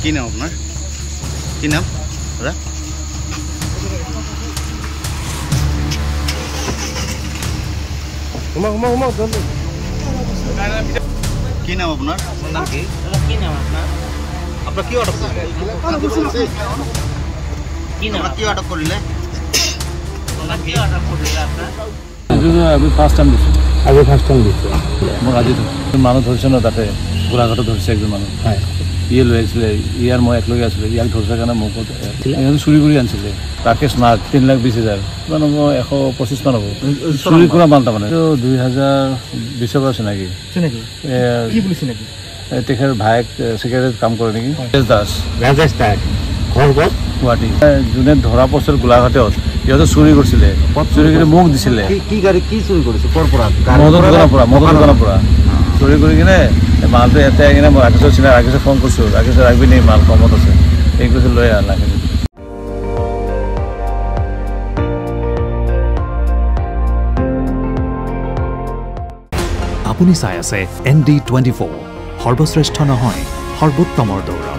কি নাম আপনার? কি নাম দাদা? কি নাম আপনার? কি নাম আপনার? আপনার কি অর্ডার করলেন? কি নাম? কি অর্ডার করলেন? কি অর্ডার করলেন আপনার? আমি ফার্স্ট টাইম দিছোঁ। আজি ফাৰ্ষ্ট টাইম দিছোঁ। মোক আজি মানুহ ধৰিছে ন তাতে গোলাঘাটত ধৰিছে একজন মানুহ। হয়। ইয়ে লৈ আহিছিলে ইয়াৰ মই একলগে আছিলোঁ ইয়াক ধৰিছে কাৰণে মোক সিহঁতে চুৰি কৰি আনিছিলে ৰাকেশ নাগ 3,20,000 কিমান হ'ব 125 মান হ'ব চুৰি কৰা মাল তাৰমানে 2020 পৰা চিনাকি কি বুলি চিনাকি? তেখেতৰ ভায়েক ছেক্ৰেটাৰীত কাম কৰে নেকি ৰাজেশ দাস ঘৰ ক'ত? গুৱাহাটী যোনে ধৰা পৰিছিল গোলাঘাটত সিহঁতে চুৰি কৰিছিলে চুৰি কৰি মোক দিছিলে কি গাড়ী কি চুৰি কৰিছে ক'ৰ পৰা? মদন দোকানৰ পৰা চুৰি কৰি কিনে মালটো ইয়াতে আহি কিনে মই ৰাকেশৰ চিনাই ৰাকেশক ফোন কৰিছোঁ ৰাকেশে ৰাখবি নি মাল কমত আছে এই কৈছে লৈ আহ ৰাকেশ। আপুনি চাই আছে ND24 সৰ্বশ্ৰেষ্ঠ নহয় সৰ্বোত্তমৰ দৌৰা।